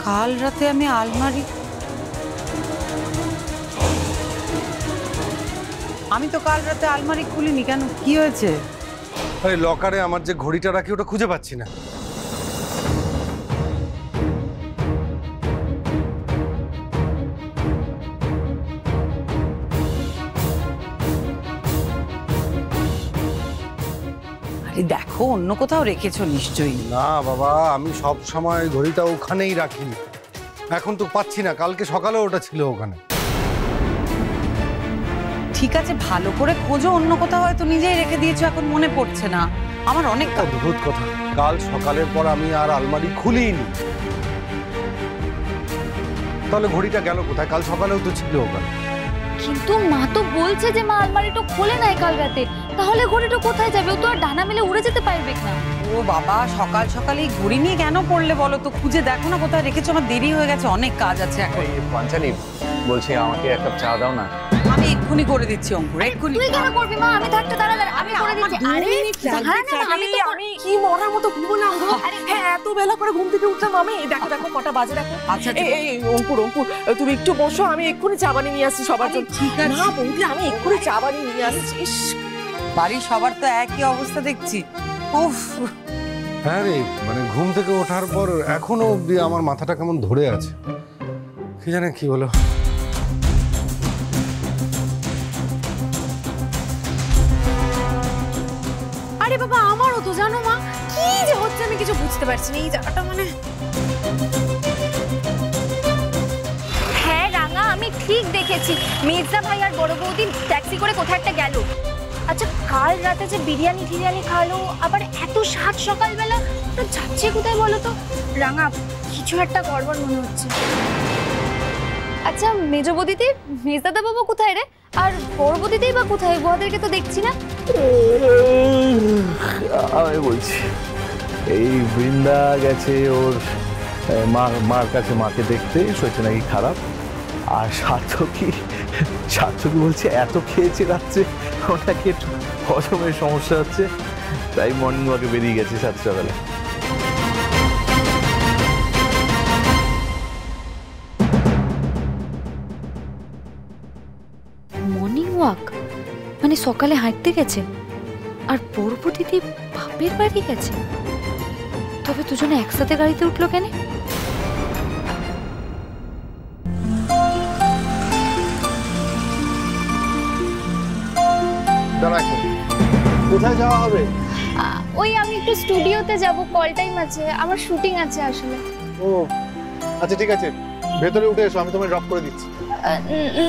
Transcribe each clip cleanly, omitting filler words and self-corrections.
কাল রাতে আমি আলমারি, আমি তো কাল রাতে আলমারি খুলিনি। কেন, কি হয়েছে? আরে লকারে আমার যে ঘড়িটা রাখি ওটা খুঁজে পাচ্ছি না। আরে দেখো, অন্য কোথাও রেখেছো নিশ্চয়ই। না বাবা, আমি সব সময় ঘড়িটা ওখানেই রাখি। এখন তো পাচ্ছি না, কালকে সকালে ওটা ছিল ওখানে। ঠিক আছে, ভালো করে খোঁজো, অন্য কোথাও হয়তো নিজেই রেখে দিয়েছো, এখন মনে পড়ছে না। আমার অনেক অদ্ভুত কথা, কাল সকালের পর আমি আর আলমারি খুলিনি। তাহলে ঘড়িটা গেল কোথায়? কাল সকালেও তো ছিল ওখানে। কিন্তু মা তো বলছে যে মা আলমারিটা খোলে নাই কাল রাতে, তাহলে ঘড়িটা কোথায় যাবে? ও তো আর ডানা মেলে উড়ে যেতে পারবে না। ও বাবা, সকাল সকালে এই ঘড়ি নিয়ে কেন পড়লে বলো তো? খুঁজে দেখো না কোথায় রেখেছো, আমার দেরি হয়ে গেছে, অনেক কাজ আছে এখন। পাঞ্চালি বলছি, আমাকে এক কাপ চা দাও না। আমি এক্ষুনি করে দিচ্ছি অঙ্কুর, এক্ষুনি। তুই কেন করবি মা? আমি থাকতে দাঁড়া, আমি করে দিচ্ছি। আরে আমি কি মরার মতো ঘুমো না? হ্যাঁ, এত বেলা করে ঘুম থেকে উঠলাম আমি। দেখো দেখো কটা বাজে, দেখো। আচ্ছা এই অঙ্কুর, তুমি একটু বসো, আমি এক্ষুনি চা বানিয়ে নিয়ে আসছি সবার জন্য। ঠিক আছে না বৌদি, আমি এক্ষুনি চা বানিয়ে নিয়ে আসছি। বাড়ির সবার তো একই অবস্থা দেখছি। উফ, হ্যাঁ রে, মানে ঘুম থেকে ওঠার পর এখনো অব্দি আমার মাথাটা কেমন ধরে আছে, কি জানে কি হলো। আরে বাবা, আমারও তো, জানো মা, কি যে হচ্ছে আমি কিছু বুঝতে পারছি না এই জায়গাটা। মানে হ্যাঁ রাঙা, আমি ঠিক দেখেছি মির্জা ভাই আর বড় বৌদি ট্যাক্সি করে কোথায় একটা গেল। আচ্ছা, কাল রাতে যে বিরিয়ানি খালো, আবার এত সাত সকালবেলা, ওটা যাচ্ছে কোথায় বলো তো? রাঙা, কিছু একটা গড়বড় মনে হচ্ছে। আচ্ছা মেজ বৌদিদি, মেজদাদা বাবু কোথায় রে? আর বড় বৌদিদি বা কোথায়? বৌদেরকে তো দেখছি না। আমি বলছি, এই বৃন্দা গেছে ওর মার কাছে, মাকে দেখতে, শরীরটা নাকি খারাপ। আর সার্থকী বলছে এত খেয়েছে রাত্রে, ওনাকে একটু হজমের সমস্যা হচ্ছে, তাই মর্নিং ওয়াকে বেরিয়ে গেছে 7 সকালে। মর্নিং ওয়াক মানে সকালে হাঁটতে গেছে, আর বড় দিদি বাপের বাড়ি গেছে। তবে দুজনে একসাথে গাড়িতে উঠলো কেন? কোথায় যাওয়া হবে? ওই আমি একটু স্টুডিওতে যাব, কল টাইম আছে, আমার শুটিং আছে আসলে। ও আচ্ছা, ঠিক আছে, ভেতরে উঠে এসো, আমি তোমায় ড্রপ করে দিচ্ছি।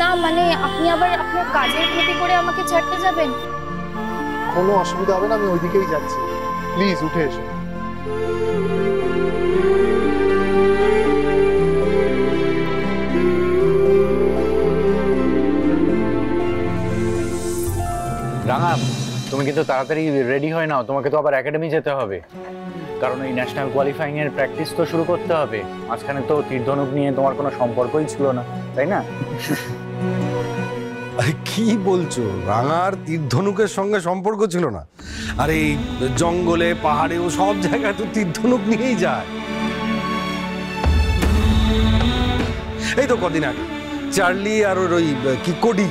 না মানে আপনি আবার আপনার কাজের ক্ষতি করে আমাকে ছাড়তে যাবেন? কোনো অসুবিধা হবে না, আমি ওইদিকেই যাচ্ছি, প্লিজ উঠে এসো। রাঙা, তুমি কিন্তু তাড়াতাড়ি রেডি হয়ে নাও, তোমাকে তো আবার একাডেমি যেতে হবে, কারণ এই ন্যাশনাল কোয়ালিফাইং এর প্র্যাকটিস তো শুরু করতে হবে। মাঝখানে তো তীরধনুক নিয়ে তোমার কোনো সম্পর্কই ছিল না, তাই না? আরে কি বলছো, রাঙার তীরধনুকের সঙ্গে সম্পর্ক ছিল না? আর এই জঙ্গলে পাহাড়ে ও সব জায়গায় তো তীরধনুক নিয়েই যায়। এই তো কদিন আগে চার্লি আর ওই কি কোডি,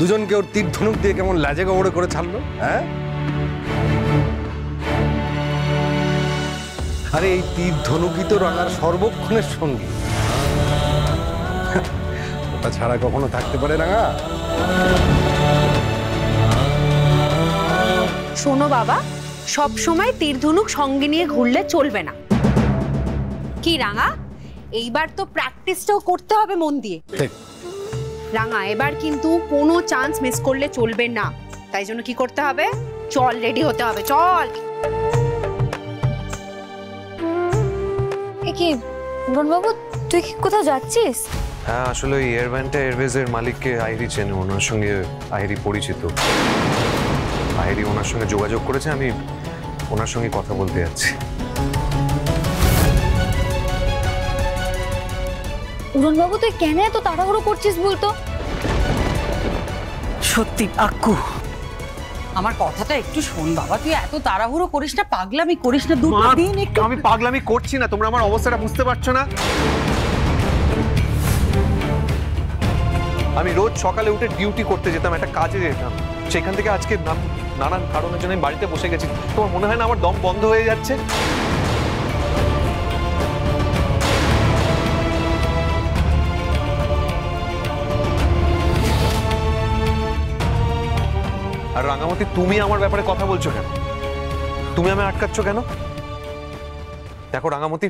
দুজনকে ওর তীরধনুক দিয়ে কেমন লাজে গোবরে করে ছাড়লো। হ্যাঁ, আরে এই তীরধনুকই তো রাঙার সর্বক্ষণের সঙ্গী, ওটা ছাড়া কখনো থাকতে পারে রাঙা? শোনো বাবা, সব সময় তীরধনুক সঙ্গে নিয়ে ঘুরলে চলবে না। কি রাঙা, এইবার তো প্র্যাকটিসটাও করতে হবে মন দিয়ে। রাঙা, এবার কিন্তু কোনো চান্স মিস করলে চলবে না, তাই জন্য কি করতে হবে? চল, রেডি হতে হবে, চল। কি বাবু, তুই কি কোথাও যাচ্ছিস? হ্যাঁ, আসলে ওই এয়ারব্যান্ডটা এয়ারওয়েজের মালিককে আইরি চেনে, ওনার সঙ্গে আইরি পরিচিত। আইরি ওনার সঙ্গে যোগাযোগ করেছে, আমি ওনার সঙ্গে কথা বলতে যাচ্ছি। উড়নবাবু, তুই কেন এত তাড়াহুড়ো করছিস বলতো? সত্যি আক্কু, আমার কথাটা একটু শোন বাবা, তুই এত তাড়াহুড়ো করিস না, পাগলামি করিস না, দুটো দিন একটু। আমি পাগলামি করছি না, তোমরা আমার অবস্থাটা বুঝতে পারছো না? আমি রোজ সকালে উঠে ডিউটি করতে যেতাম, একটা কাজে যেতাম, সেখান থেকে আজকে নানান কারণের জন্য আমি বাড়িতে বসে গেছি। তোমার মনে হয় না আমার দম বন্ধ হয়ে যাচ্ছে? আর রাঙামতি, তুমি আমার ব্যাপারে কথা বলছো কেন? তুমি আমি আটকাচ্ছ কেন? দেখো রাঙামতি,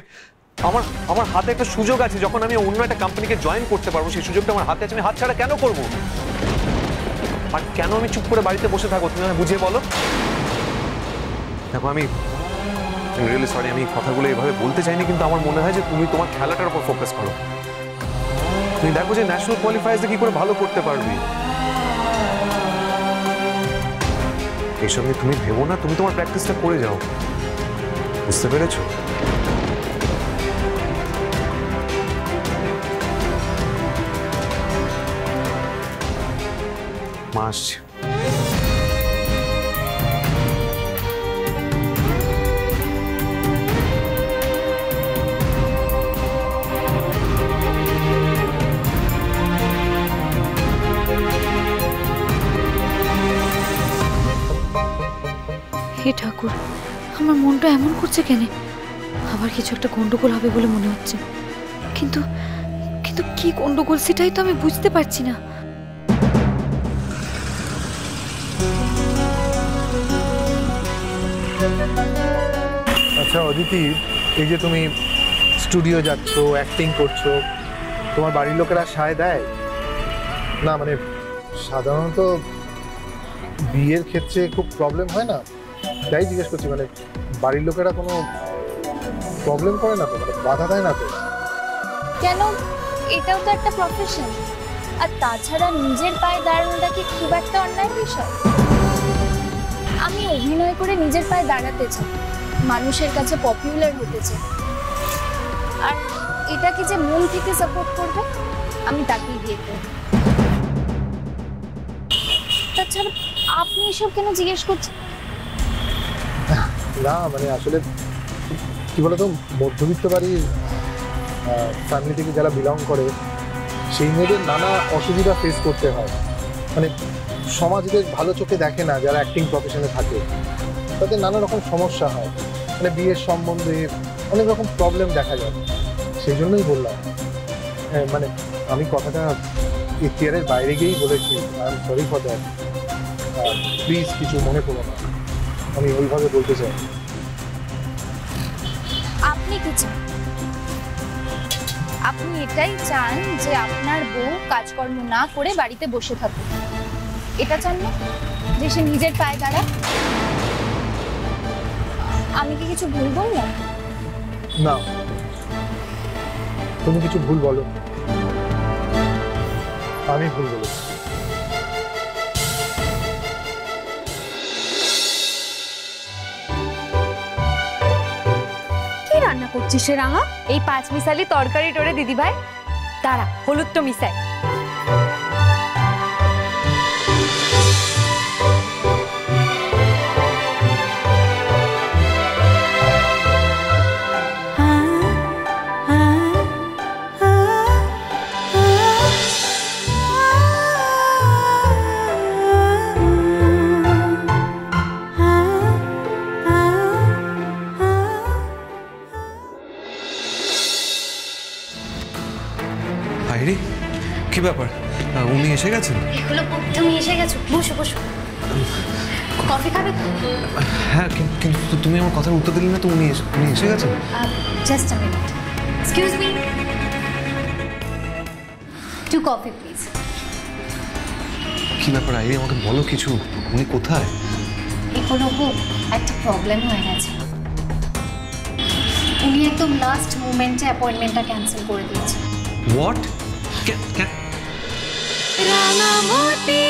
আমার আমার হাতে একটা সুযোগ আছে, যখন আমি অন্য একটা কোম্পানিকে জয়েন করতে পারবো, সেই সুযোগটা আমার হাতে আছে, আমি হাতছাড়া কেন করবো? আর কেন আমি চুপ করে বাড়িতে বসে থাকবো, তুমি আমায় বুঝিয়ে বলো। দেখো আমি রিয়েলি সরি, আমি কথাগুলো এভাবে বলতে চাইনি, কিন্তু আমার মনে হয় যে তুমি তোমার খেলাটার উপর ফোকাস করো। তুমি দেখো যে ন্যাশনাল কোয়ালিফায়ার্সে কি করে ভালো করতে পারবি, এইসব নিয়ে তুমি ভেবো না, তুমি তোমার প্র্যাকটিসটা করে যাও। বুঝতে পেরেছো? মা আসছে। হে ঠাকুর, আমার মনটা এমন করছে কেন? আবার কিছু একটা গন্ডগোল হবে বলে মনে হচ্ছে, কিন্তু কিন্তু কি গন্ডগোল সেটাই তো আমি বুঝতে পারছি না। আচ্ছা অদিতি, এই যে তুমি স্টুডিও যাচ্ছ, অ্যাক্টিং করছো, তোমার বাড়ির লোকেরা সায় দেয় না? মানে সাধারণত বিয়ের ক্ষেত্রে খুব প্রবলেম হয় না, তাই জিজ্ঞেস করছি। মানে বাড়ির লোকেরা কোনো প্রবলেম করে না তো, মানে বাধা দেয় না তো? কেন, এটাও তো একটা প্রফেশন। আর তাছাড়া নিজের পায়ে দাঁড়ানোটা কি খুব একটা অন্যায় বিষয়? আমি অভিনয় করে নিজের পায়ে দাঁড়াতে চাই, মানুষের কাছে পপুলার হতে চাই। আর এটাকে যে মন থেকে সাপোর্ট করবে, আমি তাকেই বিয়ে করব। তাছাড়া আপনি এসব কেন জিজ্ঞেস করছেন? না মানে আসলে কি বলতো, মধ্যবিত্ত বাড়ির ফ্যামিলি থেকে যারা বিলং করে, সেই মেয়েদের নানা অসুবিধা ফেস করতে হয়। মানে সমাজের ভালো চোখে দেখে না যারা অ্যাক্টিং প্রফেশনে থাকে, তাদের নানা রকম সমস্যা হয়। মানে বিয়ের সম্বন্ধে অনেক রকম প্রবলেম দেখা যায়। সেই জন্যই বললাম, মানে আমি কথাটা এখতিয়ারের বাইরে গিয়েই বলেছি। I am sorry for that, please কিছু মনে করো না, আমি ওইভাবে বলতে চাই। আপনি কি চান? আপনি এটাই চান যে আপনার বউ কাজকর্ম না করে বাড়িতে বসে থাকুক, এটা চান না? যে সে নিজের পায়ে দাঁড়ায়? আমি কি কিছু ভুল বললাম? না, তুমি কিছু ভুল বলো, আমি ভুল বলেছি। কি রান্না করছিস রে রাঙা? এই 5 মিশালি তরকারি টোরে দিদি ভাই। দাঁড়া, হলুদ তো মিশাই। আইরি, কি ব্যাপার? উনি এসে গেছেন? এগুলো তুমি এসে গেছো, বসো বসো। কফি খাবে? হ্যাঁ, কিন্তু তুমি আমার কথার উত্তর দিলে না তো। উনি এসে গেছেন? Just a minute, excuse me, 2 coffee please. কি ব্যাপার আইরি, আমাকে বলো কিছু। উনি কোথায়? এরকম একটা প্রবলেম হয়ে গেছে, উনি একদম লাস্ট মোমেন্টে অ্যাপয়েন্টমেন্টটা ক্যান্সেল করে দিয়েছে। হোয়াট? রাঙামতি।